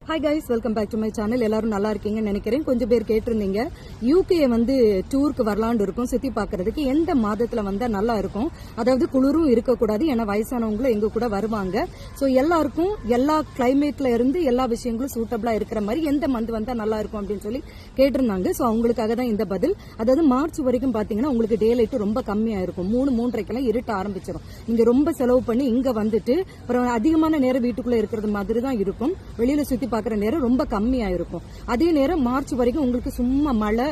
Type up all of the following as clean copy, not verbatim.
Hi guys, welcome back to my channel. எல்லாரும் நல்லா இருக்கீங்கன்னு நினைக்கிறேன். கொஞ்சம் பேர் கேட்டிருந்தீங்க யூகே டூருக்கு வரலான்னு இருக்கும், சுத்தி பாக்குறதுக்கு எந்த மாதத்துல வந்தா நல்லா இருக்கும், அதாவது குளிரும் இருக்கக்கூடாது, ஏன்னா வயசானவங்களும் எங்க கூட வருவாங்க. ஸோ எல்லாருக்கும் எல்லா கிளைமேட்ல இருந்து எல்லா விஷயங்களும் சூட்டபிளா இருக்கிற மாதிரி எந்த மந்த் வந்தா நல்லா இருக்கும் அப்படின்னு சொல்லி கேட்டிருந்தாங்க. ஸோ அவங்களுக்காக தான் இந்த பதில். அதாவது மார்ச் வரைக்கும் பாத்தீங்கன்னா உங்களுக்கு டே லைட் ரொம்ப கம்மியா இருக்கும். 3-3:30 இருட்ட ஆரம்பிச்சிடும். நீங்க ரொம்ப செலவு பண்ணி இங்க வந்துட்டு அப்புறம் அதிகமான நேரம் வீட்டுக்குள்ள இருக்கிறது மாதிரி தான் இருக்கும். வெளியில சுத்தி பாக்குற நேரம் ரொம்ப கம்மியா இருக்கும். அதே நேரம் மார்ச் வரைக்கும் உங்களுக்கு சும்மா மழை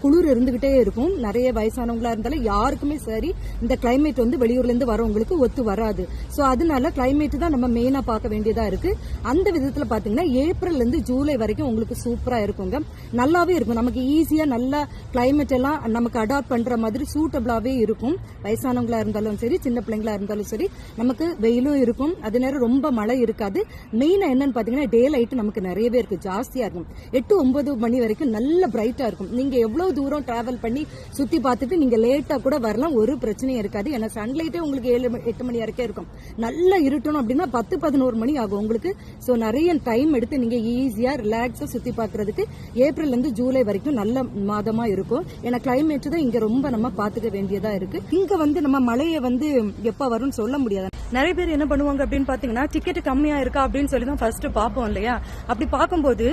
குளிர் இருந்துகிட்டே இருக்கும். நிறைய வயசானவங்களா இருந்தாலும் யாருக்குமே சரி இந்த கிளைமேட் வெளியூர்ல இருந்து வரவங்களுக்கு ஒத்து வராது. சோ அதனால கிளைமேட் தான் நம்ம மெயினா பார்க்க வேண்டியதா இருக்கு. அந்த விதத்துல பாத்தீங்கன்னா ஏப்ரல்ல இருந்து ஜூலை வரைக்கும் உங்களுக்கு சூப்பரா இருக்குங்க. நல்லாவே இருக்கும். நமக்கு ஈஸியா நல்லா கிளைமேட் எல்லாம் நமக்கு அடாப்ட் பண்ற மாதிரி சூட்டபிளாவே இருக்கும். வயசானவங்களா இருந்தாலும் சரி, சின்ன பிள்ளைங்களா இருந்தாலும் சரி, நமக்கு வெயிலும் இருக்கும். அதே நேரம் ரொம்ப மழை இருக்காது. மெயினா என்னன்னு பாத்தீங்கன்னா டே லைட் நமக்கு நிறையவே இருக்கு, ஜாஸ்தியா இருக்கும். 8-9 மணி வரைக்கும் நல்ல பிரைட்டா இருக்கும். நீங்க எவ்வளவு தூரம் டிராவல் பண்ணி சுத்தி பார்த்துட்டு நீங்க லேட்டா கூட வரலாம், ஒரு பிரச்சனையும் இருக்காது. ஏன்னா சன்லைட்டே உங்களுக்கு 7-8 மணி வரைக்கும் இருக்கும். நல்லா இருட்டணும் அப்படின்னா 10-11 மணி ஆகும் உங்களுக்கு. சோ நிறைய டைம் எடுத்து நீங்க ஈஸியா ரிலாக்ஸா சுத்தி பார்க்கறதுக்கு ஏப்ரல் இருந்து ஜூலை வரைக்கும் நல்ல மாதமா இருக்கும். ஏன்னா கிளைமேட் தான் இங்க ரொம்ப நம்ம பாத்துக்க வேண்டியதா இருக்கு. இங்க நம்ம மழையை எப்ப வரும்னு சொல்ல முடியாது. நிறைய பேர் என்ன பண்ணுவாங்க அப்படின்னு பாத்தீங்கன்னா டிக்கெட் கம்மியா இருக்கா அப்படின்னு சொல்லி தான் ஃபர்ஸ்ட் பாப்போம் இல்லையா. அப்படி பார்க்கும்போது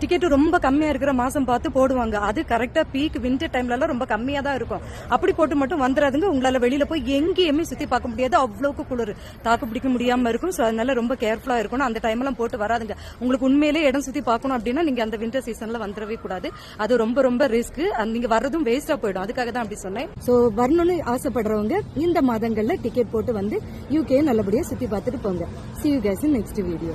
டிக்கெட் ரொம்ப கம்மியா இருக்கிற மாசம் பார்த்து போடுவாங்க. அது கரெக்டா பீக் வின்டர் டைம்ல எல்லாம் ரொம்ப கம்மியா தான் இருக்கும். அப்படி போட்டு மட்டும் வந்துடாதுங்க. உங்களால வெளியில போய் எங்கேயுமே சுத்தி பார்க்க முடியாது, அவ்வளவுக்கு குளிர் தாக்கு பிடிக்க முடியாம இருக்கும். சோ அதனால ரொம்ப கேர்ஃபுல்லா இருக்கணும். அந்த டைம் எல்லாம் போட்டு வராதுங்க. உங்களுக்கு உண்மையிலே இடம் சுத்தி பார்க்கணும் அப்படின்னா நீங்க அந்த வின்டர் சீசன்ல வந்துடவே கூடாது. அது ரொம்ப ரொம்ப ரிஸ்க். நீங்க வர்றதும் வேஸ்டா போயிடும். அதுக்காக தான் அப்படி சொன்னேன். சோ வரணும்னு ஆசைப்படுறவங்க இந்த மாதங்கள்ல டிக்கெட் போட்டு யூகே நல்லபடியா சுத்தி பார்த்துட்டு போங்க. See you guys in next video.